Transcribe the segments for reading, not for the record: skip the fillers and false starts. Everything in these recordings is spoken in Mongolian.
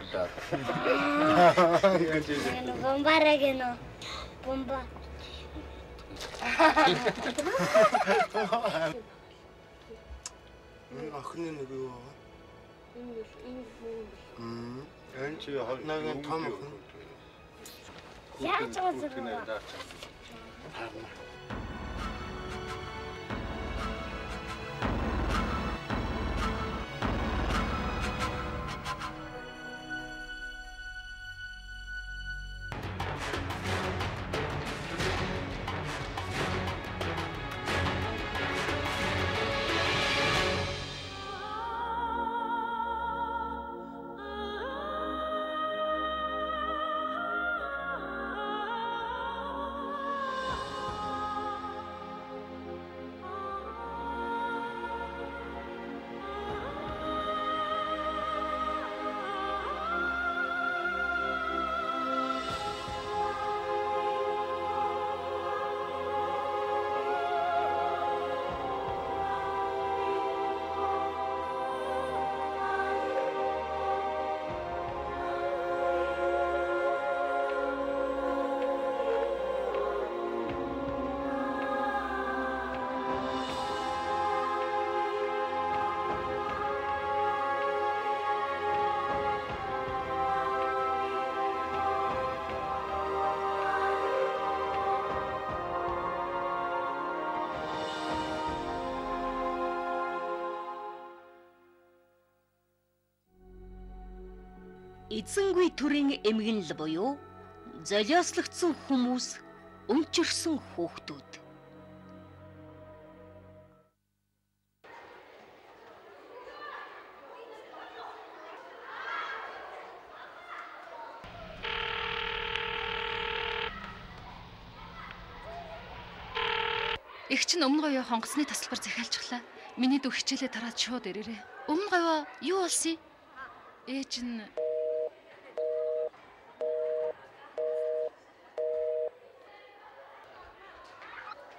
guardare. Bombare che no. Bomba. Ахны нэг юу байгаа? Энэ чи нэг том охин. Яаж уулзах вэ? Эзэнгүй төрийн эмгэнэл буюу золиослогдсон хүмүүс, өнчөрсөн хүүхдүүд. Их чинь өмнө говьо хонгоцны тасалбар захиалчихлаа. Миний дүү хичээлээ тараад шууд ирээрээ. Өмнө говьо юу болсон? Ээж нь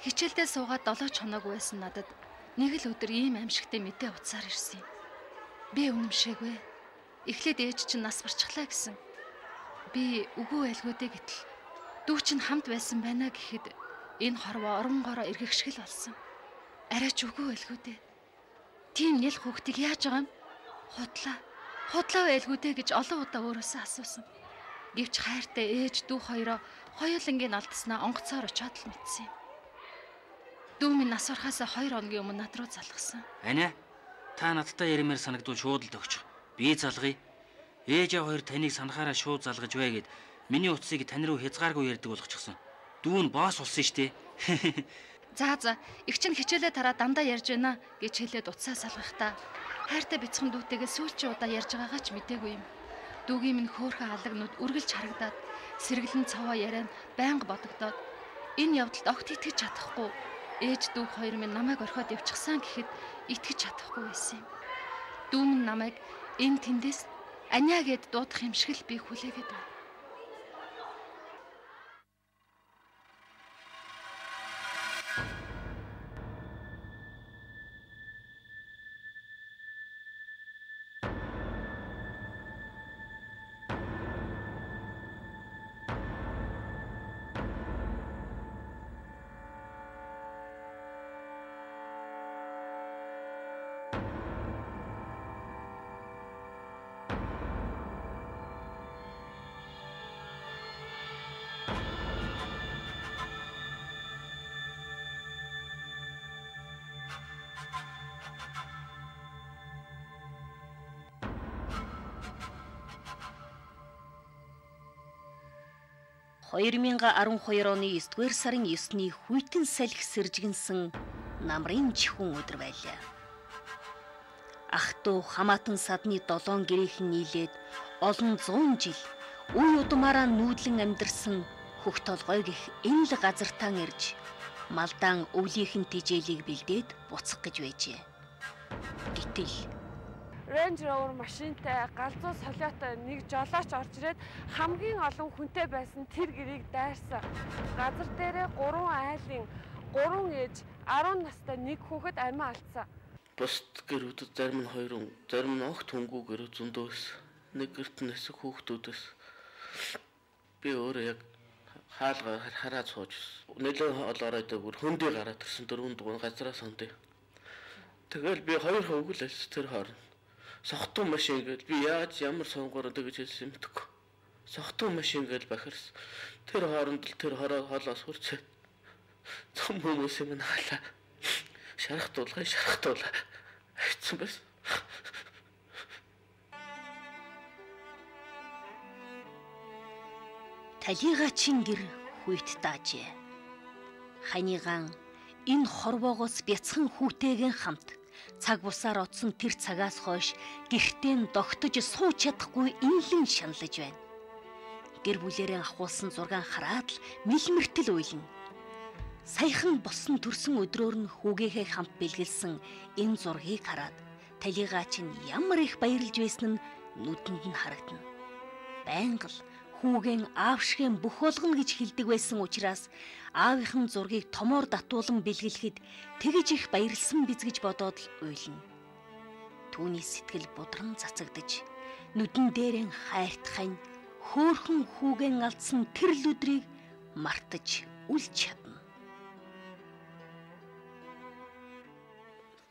хичээлдээ суугаад 7 хоног байсан надад нэг л өдөр ийм аимшигтай мэдээ утсаар ирсэн юм. Би үнэмшээгүй. Эхлээд ээж чинь нас барчихлаа гэсэн. Би үгүй байлгүй дээ гэтэл дүү чинь хамт байсан байна гэхэд энэ хорвоо оронгороо эргэхшгэл болсон. Арайч үгүй байлгүй дээ. Тийм нэл хүүхдийг яаж байгаа юм? Худлаа байлгүй дээ гэж олон удаа өөрөөсөө асуусан. Гэвч хайртай ээж дүү хоёроо хоёулангийн алдснаа онгоцоор очиод л мэдсэн юм. Дүү минь нас барахаас 2 хоногийн өмнө над руу залгасан. Ана, та надтай ярмаар санагдвал шууд л төгч. Би залгая. Ээжээ хоёр таныг санахаараа шууд залгаж бай гэд миний утсыг тань руу хязгааргүй ярьдаг болгочихсон. Дүү нь босс болсон штэ. За, их чинь хичээлээ тараа дандаа ярьж байна гэж хэлээд утсаа салгахдаа хайртай бяцхан дүүтэйгээ сүүлчийн удаа ярьж байгаагаа ч мдээгүй юм. Дүүгийн минь хөөхөн алагнууд үргэлж харагдаад сэргэлэн цаваа яриан байнга бодогдоод энэ явдалд огт итгэж чадахгүй. Ээж дүү хоёр минь намайг орхиод явчихсан гэхэд итгэж чадахгүй байсан юм. Дүү минь намайг энэ тэндээс аниа гэд дуудах юм шиг л би хүлээгээд байна. оны 9-р сарын 9-ний хүйтэн салхи сэржигэнсэн намрын чихүн өдөр байлаа. Ах トゥ хамаатан садны 7 гэрийнхэн нийлээд олон 100 жил үе удмаараа нүүдлэн амьдарсан хөх толгой гих энэ л газартаа ирж малдаан өвлийнхэн тижээлийг бэлдээд буцах гэж байжээ. Гэтэл Range Rover машинтай галзуу солиотой нэг жолооч орж ирээд хамгийн олон хүнтэй байсан тэр гэрийг дайрсан. Газар дээрээ 3 айлын 3 ээж 10 настай нэг хүүхэд амиа алдсан. Бусд гэрүүдэд зарим нь 2, зарим нь огт хөнгүүгээр зөндөөс. нэг гэрт нэсэх хүүхдүүдээс би өөрөө яг хаалга хараад сууж нэлээд олоорой дээгүүр хөндий гараад ирсэн 4 дугаар газраас хөндий. Тэгэл би 2 хөвгөл алс тэр хооронд. Сохтун машин гээд би яаж ямар сонгоор тэгж хэлсэн юм бэ? Сохтун машин гээд бахарс. Тэр хооронд л тэр холоос хурц. Цом хүмүүс юм хаалаа. Шархтуулгай хайцсан байсан. Талигаачин гэр хүйт даажээ. Ханигаан энэ хорвоогоос бяцхан хүүтэйгэн хамт цаг бусаар оцсон тэр цагаас хойш гэртээ догтож сууж чадахгүй инлэн шаналж байна. Гэр бүлэрээ ахуулсан зургаан хараад л мэлмэртэл уйлна. Саяхан босон төрсөн өдрөөр нь хүүгээхээ хамт бэлгэлсэн энэ зургийг хараад Талигаачин ямар их баярлж байсан нь нүдэнд нь харагдана. Байнга л хүүгэн аавшигэн бүх болгоно гэж хэлдэг байсан учраас аавынхан зургийг томоор датуулан бэлгэлэхэд тэгэж их баярлсан биз гэж бодоод л уйлна. Түүний сэтгэл будран цацагдж нүдэн дээрэн хайрт хань хөөхөн хүүгэн алдсан тэр л өдрийг мартаж үлч чадна.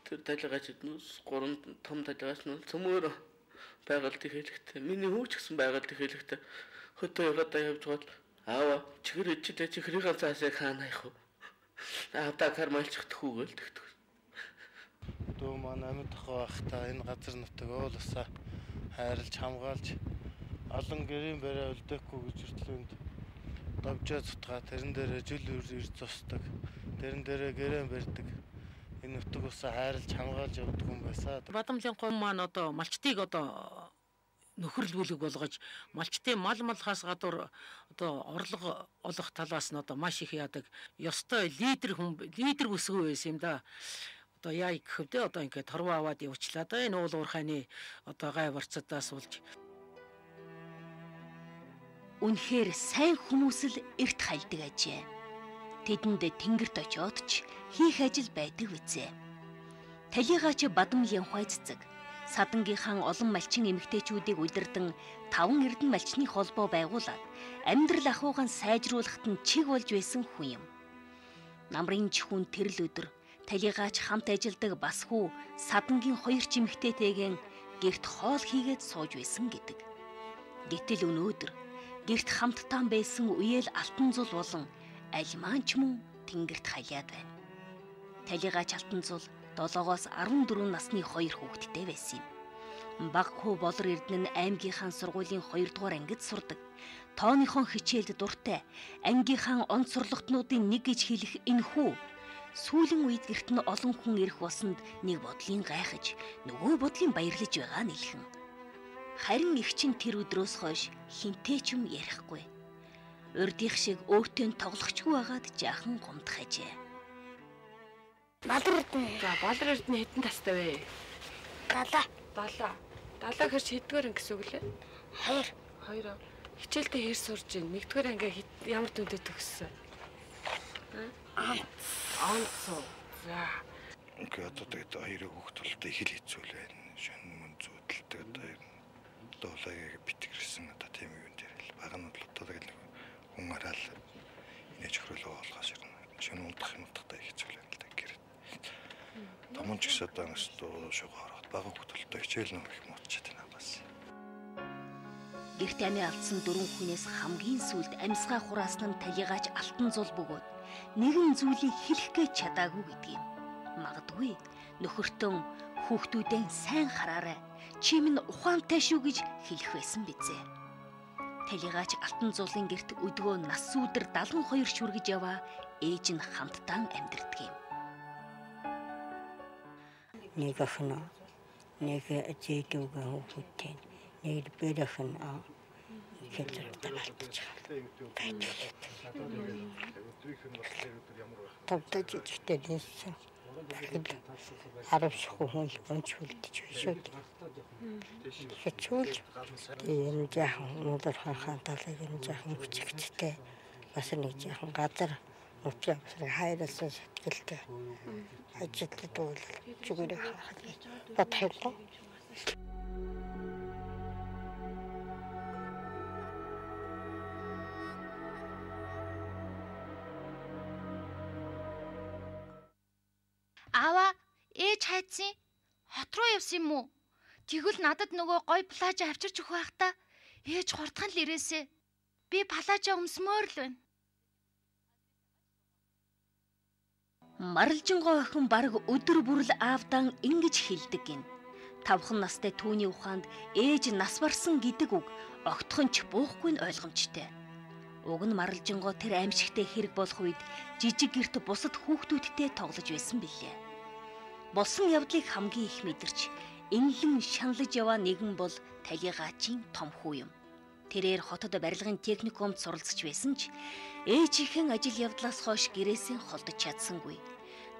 Тэр Талигаач нүс 3 том Талигаач нүс цөмөр байгальд хэлэхдээ миний хүүч гэсэн байгальд хэлэхдээ хөтөө яваад явж гол аава чихэр ичдэ чихрийн ганцаасаа хаана их вэ? Аавда кармалчих тхүүгээл тэгдэг. Дөө маань амьд тахаа байхдаа энэ газар нутаг уулсаа хайрлж хамгаалж олон гэрийн барай үлдээхгүй гэж өртлөөнд давжаа цутгаа тэрэн дээрээ жил ирж зусдаг. Тэрэн дээрээ гэрэн барьдаг. Энэ нутаг усаа хайрлж хамгаалж явдаг хүн байсаа. Бадамжийн гом маань одоо малчтыг одоо нөхөрлүүлэг болгож малчтын мал хас гадуур одоо орлого олох талаас нь одоо маш их яадаг. Ёстой лидер бүсгүй байсан юм да. Одоо яа гэхвдээ одоо ингээд торвоо аваад явуулчлаа да. Энэ уул уурхайны одоо гай барцадаас болж. Үнэхээр сайн хүмүүс л эрт хальдаг ажээ. Тэдэнд тэнгэрт очиод ч хийх ажил байдаг үзээ. Талигаач Бадамжийн хуйццаг Садангийнхан олон малчин эмэгтэйчүүдийг удирдан 5 эрдэнэ малчны холбоо байгуулад амьдрал ахуйг нь сайжруулахад нь чиг болж байсан хүн юм. Намрын чихүн тэрл өдөр Талигаач хамт ажилдаг бас хүү Садангийн 2 эмэгтэйтэйгэн гэрт хоол хийгээд сууж байсан гэдэг. Гэтэл өнөөдөр гэрт хамттан байсан үеэл Алтанзул болон Альман ч мөн тэнгэрт хаяад байна. Талигаач Алтанзул 7-оос 14 насны 2 хүүхэдтэй байсан юм. Баг хүү болор эрдэнэ нь аймгийнхаа сургуулийн 2 дугаар ангид сурдаг. Тооныхон хичээлд дуртай, ангийнхаа онц сурлогтнуудын нэг гэж хэлэх энэ хүү сүүлийн үед гэрт нь олон хүн ирэх болсонд нэг бодлын гайхаж, нөгөө бодлын баярлаж байгаа нэлхэн. Харин их чин тэр өдрөөс хойш хинтээ ч юм ярихгүй. Урдих шиг өөтөө тоглохчгүй байгаад жаахан гомдох ажээ. Балар эрдэнэ. За балар эрдэнэ хэдэн тастай вэ? 70 хэрч хэдгээр анги гэсэн үг лээ? 2. Хичээлдээ хэр сурж байна? Нэгдүгээр анги ямар дүндээ төгссөн? Онцоо. За. Ингээд одоо тэгээд 2 хүүхэд болтой их л хэцүү л байна. Шин мөн зүудэлтэй одоо дуулаагаа битгэрсэн одоо тийм юм дээр л баг нь бол одоо тэгээд хүн хараал инээж хөрөлөө болгоос ирнэ. Шин унтах юм утгатай хэцүү л байна л да гэр. Томон ч гэсэн одоо өстөө шугаар баг хөтөлтөө хичээл нөх их муучаад байна бас. Гэрт амиа алдсан 4 хүнээс хамгийн сүүлд амьсгаа хураасан нь Талигаач Алтанзул бөгөөд нэгэн зүйлийг хэлэх гэж чадаагүй гэдэг юм. Магадгүй нөхөртөө хүүхдүүдэн сайн хараарай. Чи минь ухаантай шүү гэж хэлэх байсан бизээ. Талигаач Алтанзулын гэрт өдгөө нас үдэр 72 шүргэж яваа ээж нь хамттан амьдардаг юм. Нэг охин нэг зэдүүгээ хүүхдтэй нэг бэрхэн хэлэрдээ алдаж байгаа. Тавтаж ихтэй лээсэн. Харвшгүй хүн өнч үлдэж шүү дээ. Хэцүүлж энэ жаахан модор хаан талыг энэ жаахан хүчтэй бас нэг жаахан газар нутгийн хайрласан сэтгэлтэй ажилтнууд бол зүгээр бодхоо. ийцэн? Хот руу явсан юм уу? Тэгвэл надад нөгөө гой плажа авчирч өгөх байх та. Ээж хурдхан л ирээсэ. Би плажа өмсмөр л байна. Маралжингоо охин бараг өдөр бүрл аавдан ингэж хэлдэг гин. 5 настай түүний ухаанд ээж нас барсан гэдэг үг огтхонч буухгүй нь ойлгомжтой. Уг нь Маралжингоо тэр аимшигтэй хэрэг болох үед жижиг гэрт бусад хүүхдүүдтэй тоглож байсан билээ. Болсон явдлыг хамгийн их мэдэрч инлэн шаналж яваа нэгэн бол Талигаачийн том хүү юм. Тэрээр хотод барилгын техникумд суралцж байсан ч ээжийнхэн ажил явдлаас хойш гэрээсээ холдож чадсангүй.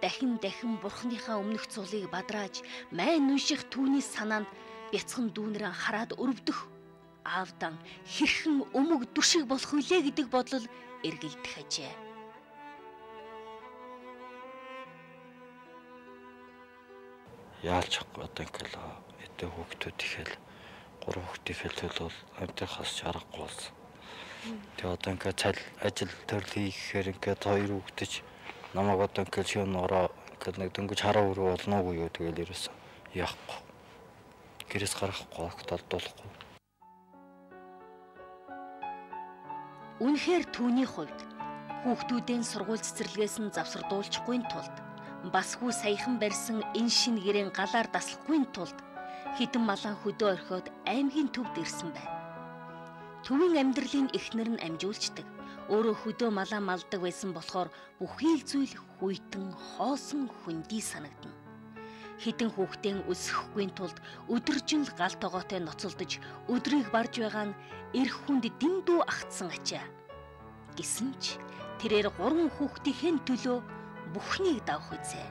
Дахин бурхныхаа өмнөх цулыг бадрааж майн нүших түүний санаанд бяцхан дүүнэр хараад өрөвдөх. Аавдан хэрхэн өмг дүшиг болох үлээ гэдэг бодлол эргэлдэх ажээ. Яалч одоо ингээл эдээ хүүхдүүд ихэл 3 хүүхдийн хэлтэл бол амтынхаас чарахгүй болсон. Тэгээ одоо ингээд цал ажил төрөл хийхээр ингээд 2 хүүхдэж намайг одоо ингээд шөнө ороо ингээд нэг дөнгөж хараа өрөө болноогүй юу тэгэл ерөөсөн яахгүй. Гэрээс гарахгүй талдуулахгүй. Үнэхээр түүний хувьд хүүхдүүдийн сургууль цэцэрлэгээс нь завсардуулчихгүй тулд бас хүү саяхан барьсан энэ шин гэрэн галаар даслахгүй тулд хитэн малан хөдөө орхиод аймгийн төвд ирсэн байна. Төвийн амьдралын эхнэр нь амжуулчдаг. Өөрөө хөдөө малаа малдаг байсан болохоор бүхий л зүйл хүйтэн хоосон хүндий санагдана. Хитэн хүүхдийн өсөхгүй тулд өдөржин л гал тогоотой ноцолдож өдрийг барж байгаа нь эрх хүнд дэндүү агтсан ачаа. Гэсэн ч тэрээр 3 хүүхдийн төлөө бүхнийг давах үзье.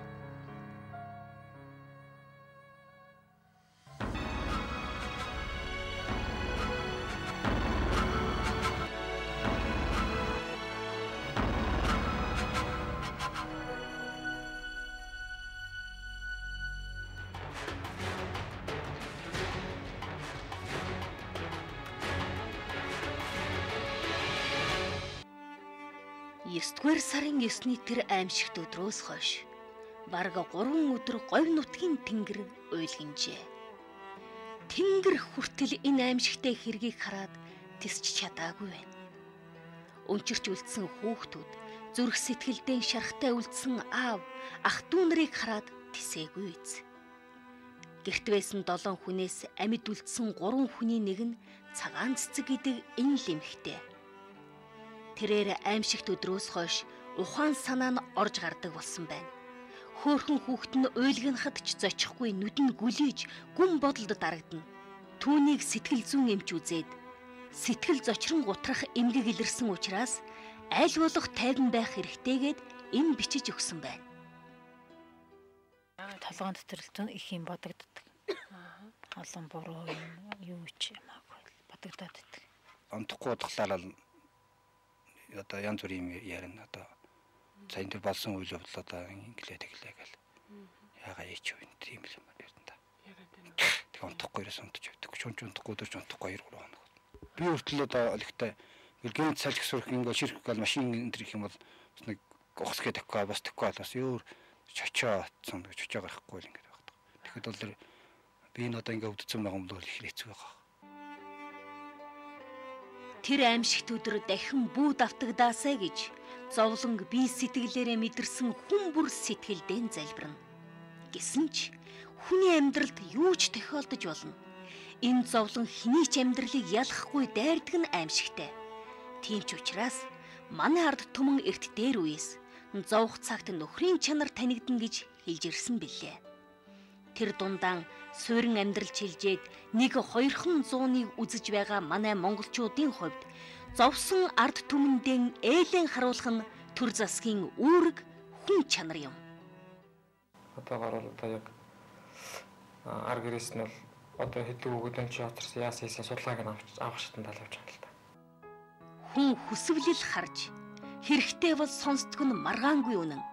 Есдүгээр сарын 9-ний тэр аимшигт өдрөөс хойш бараг 3 өдөр говь нутгийн тэнгэр уйлгинжээ. Тэнгэр хүртэл энэ аимшигтэй хэргийг хараад тисч чадаагүй байна. Өнчирч үлдсэн хүүхдүүд, зүрх сэтгэлдээ шархтай үлдсэн аав, ах дүү нарыг хараад тисээгүй биз. Гэрт байсан 7 хүнээс амьд үлдсэн 3 хүний нэг нь цагаан цэцэг гэдэг энэ л эмэгтэй. Тэрээр аимшигт өдрөөс хойш ухаан санаа нь орж гардаг болсон байна. Хөөхөн хүүхэд нь уйлгнахад ч зочихгүй нүд нь гүлийж гүн бодолд дарагдана. Түүнийг сэтгэл зүйн эмч үзээд сэтгэл зочрон гутрах эмгэг илэрсэн учраас аль болох тайван байх хэрэгтэйгээд эм бичиж өгсөн байна. Толгойн доторлолтон их юм бодогддог. Олон буруу юм юу ч ямаагүй бодогдоод байдаг. Онцгүй бодлоо одоо янз бүрийн ярина одоо сайн дээр болсон үйл явдал одоо инглээ тэглээ гэл ягаа яач вэ тийм л юм байна да. Тэг онцгүй ерөөс унтж явдаг. Шунч унтахгүй дөрч унтахгүй 2-3 хоног. Би хүртэл одоо олигтой гинт салхи сурах ингээ ширх гал машин энэ төр их юм бол нэг ухсгээ такка бас такка бас өөр чочоо атсан гэж чочоо гарахгүй л ингээ байдаг. Тэгэхэд бол би энэ одоо ингээ өвдсөн байгаа юм бол их хэцүү байгаа. Тэр аимшигт өдөр дахин бүү давтагдаасаа гэж зовлон бие сэтгэлээрээ мэдэрсэн хүн бүр сэтгэлдээ залбирна. Гэсэн ч хүний амьдралд юу ч тохиолдож болно. Энэ зовлон хэний ч амьдралыг ялахгүй дайрдаг нь аимшигтай. Тийм ч учраас манай ард түмэн эрт дээр үеэс зовх цагт нөхрийн чанар танигдана гэж хэлж ирсэн билээ. Тэр дундаа суурин амьдрал чилжээд 1-2 зууныг үзэж байгаа манай монголчуудын хувьд зовсон ард түмэндээ ээлэн харуулах нь төр засгийн үүрэг хүн чанар юм. Одоогоор одоо яг ар гэрээс нь бол одоо хэдэн өгдөн чи хоцорсон яасан хийсэн судалгааг нь авах шатанд тал явж байгаа л та. Хүн хүсвэлэл харж хэрэгтэй бол сонсдог нь маргаангүй үнэн.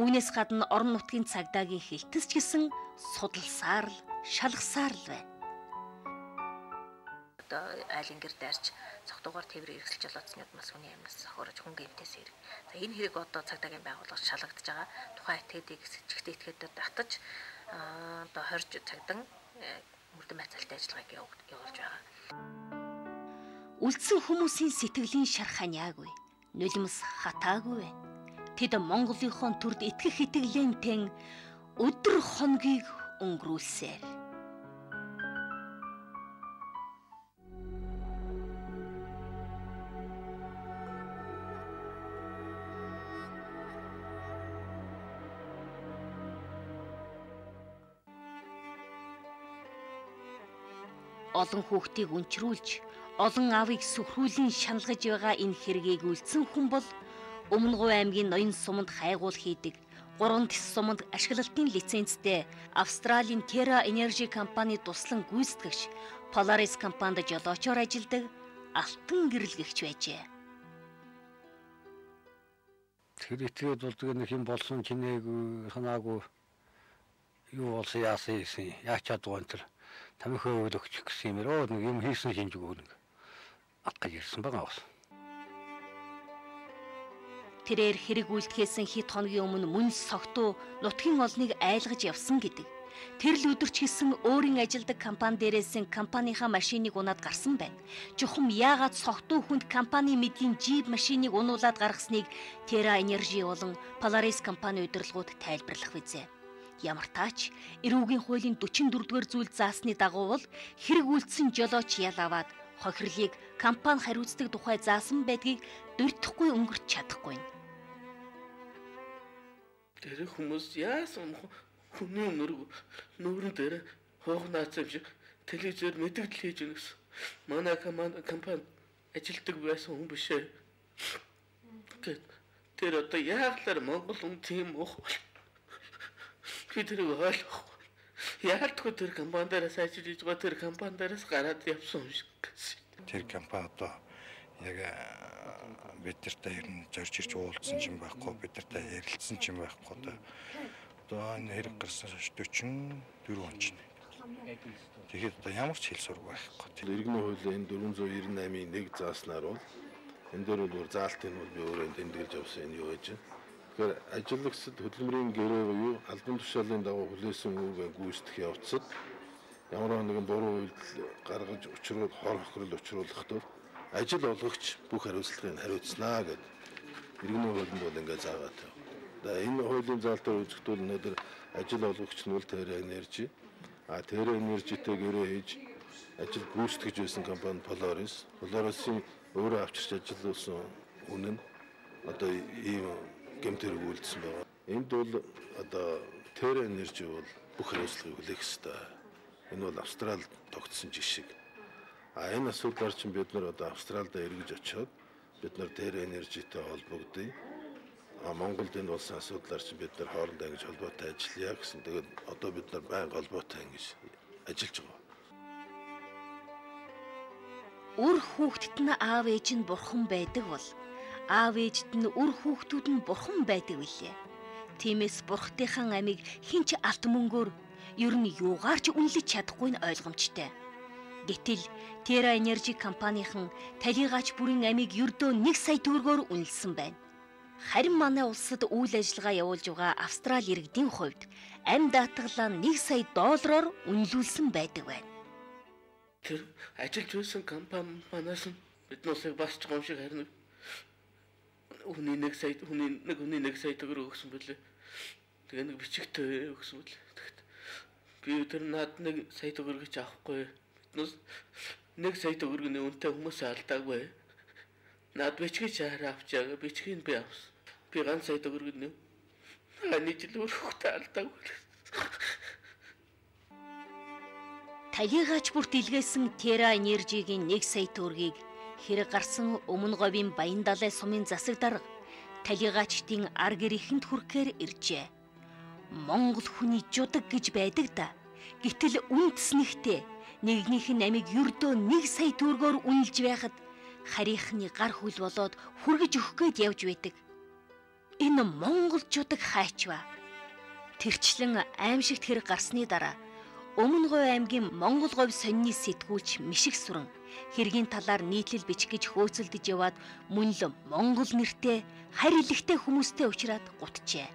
Үүнээс гадна орон нутгийн цагдаагийн хилтэс ч гэсэн судалсаар л шалгасаар л байна. Одоо айлын гэр дайрч цогтуугаар тээврээр эргэлж болоодсны удмаас хүний амьнаас зохиорож хүн гэмтээс хэрэг. За энэ хэрэг одоо цагдаагийн байгууллагад шалгагдж байгаа. Тухайн этгээдийг сэтгхтэй этгээдэд татаж одоо 20 цагдан мөрдөн байцаалтай ажиллагааг явуулж байгаа. Үлдсэн хүмүүсийн сэтгэлийн шар ханиагүй, нулимс хатаагүй байна. Тэд Монголынхон төрд итгэх итгэлэнтэн өдөр хоногийг өнгөрүүлсээр. Олон хүүхдийг өнчрүүлж, олон аавыг сүхрүүлэн шаналгаж байгаа энэ хэргийг үлдсэн хүн бол Өмнөгов аймгийн Ноён суманд хайгуул хийдэг, 3 тис суманд ашиглалтын лицензтэй Австралийн Terra Energy компани туслан гүйцэтгэгч Polaris компанид жолоочоор ажилладаг алтан гэрэлгэгч байжээ. Тэр итгээд болдог нэг юм болсон чинээгүй санаагүй юу болсон яасан юм яач чадгүй энэ төр тамхи өгч гэсэн юм руу нэг юм хийсэн шинж өгөө нэг атгаж ирсэн байгаа бас. Тэрээр хэрэг үйлдэхээсэн хэд хоногийн өмнө мөн согтуу нутгийн олныг айлгаж явсан гэдэг. Тэр л өдөрч хийсэн өөрийн ажилдаг компани дээрээс компанийнхаа машиныг унаад гарсан байна. Жухам яагаад согтуу хүнд компани мэдийн жип машиныг унуулад гаргасныг Terra Energy болон Polaris компани удирдлагууд тайлбарлах визээ. Ямар таач эрүүгийн хуулийн 44-р зүйл заасны дагуу бол хэрэг үйлдсэн жолооч ял аваад хохирлыг компани хариуцдаг тухай заасан байдгийг дурдахгүй өнгөрч чадахгүй. Тэр хүмүүс яасан хүний нүүрэн дээр хоогнаац юм шиг телевизээр мэдээлэл хийж өгнөс. Манай компани ажилтдаг байсан хүн биш ээ. Тэр одоо яаглаар Монгол хүн тийм уу? Би тэрийг ойлгохгүй. Яалтгүй тэр компани дээрээс ажиллаж байгаа тэр компани дээрээс гараад явсан юм шиг. Тэр компани одоо яг бидэртэй ер нь зорж ирж уулзсан ч юм байхгүй, бидэртэй ярилцсан ч юм байхгүй одоо энэ хэрэг гарсан 44 он чинь. Тэгэхээр одоо ямар ч хэл сураг байхгүй. Тэр иргэний хуулийн 498-ийн 1 зааснаар бол энэ дээр бол заалтын бол би өөрөө тэмдэглэж авсан энэ юу гэж. Тэгэхээр ажиллагчид хөдөлмөрийн гэрээ буюу албан тушаалын дагуу хүлээсэн үүргээ гүйцэтгэх явцад ямар нэгэн буруу үйлдэл гаргаж учруулах, хор хохирол учруулах тул ажил олгогч бүх хариуцлагыг хариуцнаа гэдэг иргэний хуулинд бол ингээд заагаад байна. Тэгээ энэ хуулийн заалтаар үзэхдээ өнөөдөр ажил олгогч нь бол Terra Energy, Terra Energy-тэй гэрээ хийж ажил гүйцэтгэж байсан компани Polaris-ийн өөрөө авчирч ажилласан үнэн одоо ийм гэмтэр үйлдсэн байгаа. Энд бол одоо Terra Energy бол бүх хариуцлагыг хүлээх ёстой. Энэ бол Австралид тогтсон жишг. Энэ асуудлаар чинь бид нар одоо Австралид эргэж очиод бид нар Terra Energy-тэй холбогдъё. Монголд энэ болсон асуудлаар чинь бид нар хоорондоо ингэж холбоотой ажиллая гэсэн. Тэгээд одоо бид нар байнга холбоотой ингэж ажиллаж байгаа. Үр хүүхдэд нь аав ээж нь бурхан байдаг бол аав ээжд нь үр хүүхдүүд нь бурхан байдаг билээ. Тиймээс бурхтынхан амийг хинч алт мөнгөөр ер нь юугаар ч үнэлж чадахгүй нь ойлгомжтой. Гэтэл Terra Energy компанийн талигаач бүрийн амийг ердөө 1 сая төгрөгөөр үнэлсэн байна. Харин манай улсад үйл ажиллагаа явуулж байгаа Австрали иргэдийн хувьд амь даатгалаа 1 сая доллараар үнэлүүлсэн байдаг байна. Тэр ажиллаж байсан компаниас биднээс басч байгаа юм шиг харин хүний 1 сая төгрөг өгсөн бэлээ. Тэгээ нэг бичигтэй өгсөн бэлээ. Би тэр над 1 сая төгрөг ч авахгүй. Биднээс 1 сая төгрөгийн үнэтэй хүмүүс алдаагүй. Над бичгийг хараа авчаа. Бичгийг би авсан. Би ганц сая төгрөгийн нэг жил өрхөтэй алдаагүй. Талигаач бүрт илгээсэн Terra Energy-гийн 1 сая төгрөгийг хэрэг гарсан Өмнөговын Баян-Далай сумын засаг дарга талигаачдын ар гэрээхэнд хүрэхээр иржээ. Монгол хүний жудаг гэж байдаг да. Гэтэл үндэснэхтэй нэгнийх нь амийг ердөө 1 сая төгрөгөөр үнэлж байхад харийнхны гар хөл болоод хүргэж өгөх гээд явж байдаг. Энэ Монгол жудаг хайчва. Тэрчлэн аимшигт хэрэг гарсны дараа Өмнөговь аймгийн Монгол говь сонины сэтгүүлч Мишиг Сүрэн хэргийн талаар нийтлэл бичих гэж хөөцөлдөж яваад мөн л Монгол нэртэй харь илэгтэй хүмүүстэй уулзраад гутжээ.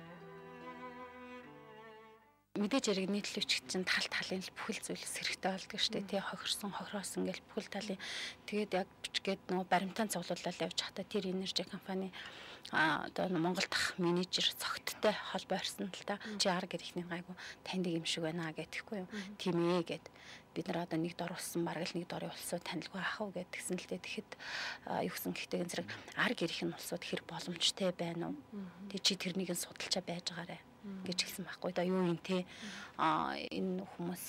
мэдээж яриг нийтлэгч чинь тал талын бүхэл зүйлс хэрэгтэй болдог шүү дээ. Тий хохирсон, хохироосон гэл бүхэл талын тэгээд яг бичгээд нөгөө баримтаан цуглуулаад явж хата тэр энержи компани одоо Монголд ах менежер цогттой холбоо орсон л да. Чи ар гэрхний гайгүй таньдаг юм шиг байна гэтгэхгүй юу. Тийм ээ гэд бид нар одоо нэг дор болсон бараг л нэг дорын улсууд танилгүй ах уу гэдгсэн л дээ. Тэгэхэд юу гэсэн гэхдээ энэ зэрэг ар гэрхийн улсууд хэр боломжтой байна уу? Тэг чи тэрнийг нь судалчаа байж байгаарэ гэж хэлсэн байхгүй да. Юу юм те энэ хүмүүс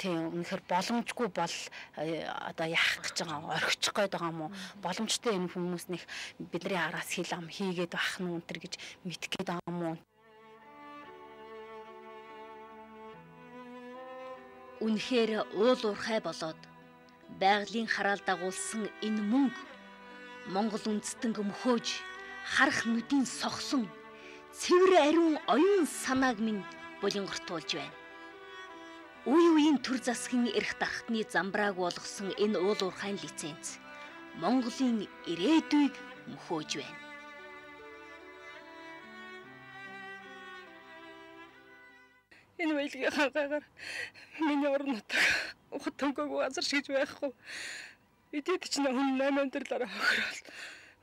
тийм үнэхээр боломжгүй бол одоо яах гэж байгаа орхичих гээд байгаа юм уу? Боломжтой энэ хүмүүс нэг бидний араас хил ам хийгээд байх нь өнтер гэж мэдэх гээд байгаа юм уу? Үнэхээр уул уурхай болоод байгалийн хараал дагуулсан энэ мөнгө Монгол үндэстэн мөхөөж харах нүдийн сохсон цэвэр ариун оюун санааг минь булингортуулж байна. Үе үеийн төр засгийн эрх дархтны замбрааг болгосон энэ уул уурхайн лиценз Монголын ирээдүйг мөхөөж байна. Энэ байлгийн хангаагаар миний орон нутаг ухад төнгөөгүй газар шигж байхгүй. Эдээд чинь хүн 8 амьдралаараа хохирол.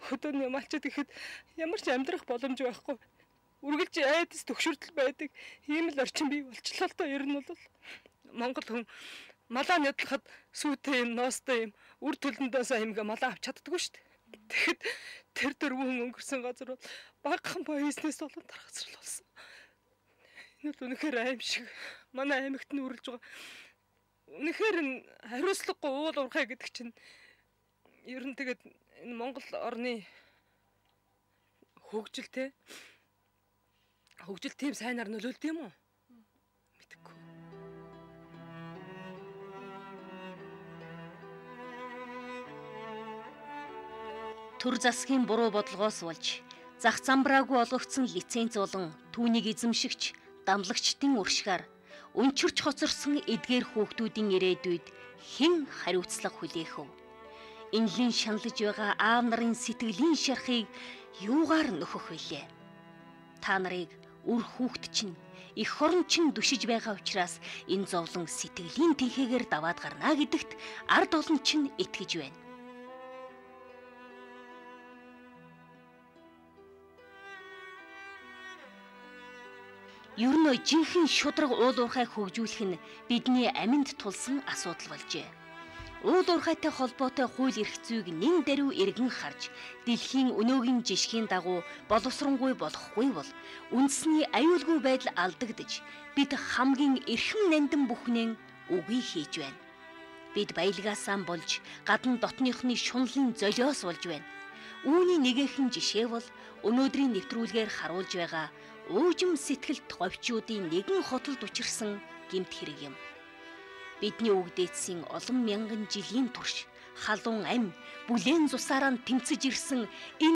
Хөдөөний малчид ихэд ямар ч амьдрах боломж байхгүй. Үргэлж айдас төгшөрдөл байдаг. Ийм л орчин бий болчлоо л доо ер нь бол Монгол хүн малаа нядлахад сүйтэй юм, ноостой юм, үр төлөндөөсөө юмгээ малаа авч чаддаггүй шүү дээ. Тэгэхэд тэр дөрвөн өнгөрсөн газар бол багахан боёснээс болон тархацрал болсон. Энэ л үнэхээр аимшиг. Манай аймагт нь үргэлж байгаа. Үнэхээр хариуцлагагүй уул уурхай гэдэг чинь ер нь тэгээд энэ Монгол орны хөгжил тийм сайнаар нөлөөлд юм уу? Мэдээгүй. Төр засгийн буруу бодлогоос болж зах замбраагүй олгогдсон лиценз болон түүнийг эзэмшигч дамлагчдын уршгаар өнчөрч хоцорсон эдгээр хүүхдүүдийн ирээдүйд хэн хариуцлага хүлээх вэ? Инлэн шаналж байгаа аав нарын сэтгэлийн шархыг юугаар нөхөх вүлээ? Та нарыг үр хүүхд чинь их хорон чинь дүшиж байгаа учраас энэ зовлон сэтгэлийн тэнхээгээр даваад гарна гэдэгт ард олон чинь итгэж байна. Ер нь жинхэнэ шудраг уул уурхайг хөгжүүлэх нь бидний аминд тулсан асуудал болжээ. Уул уурхайтай холбоотой хууль эрх зүйг нэн даруй эргэн харж, дэлхийн өнөөгийн жишгийн дагуу боловсронгүй болохгүй бол үндэсний аюулгүй байдал алдагдж, бид хамгийн эрхэм нандин бүхнээ үгүй хийж байна. Бид баялгаасаа болж гадна дотныхны шунлын золиос болж байна. Үүний нэгэн жишээ бол өнөөдрийн нэвтрүүлгээр харуулж байгаа уужим сэтгэлт говьчуудын нэгэн хотолд учирсан гэмт хэрэг юм. Бидний өгдөөцсөн олон мянган жилийн турш халуун ам бүлээн цусаараа тэмцэж ирсэн энэ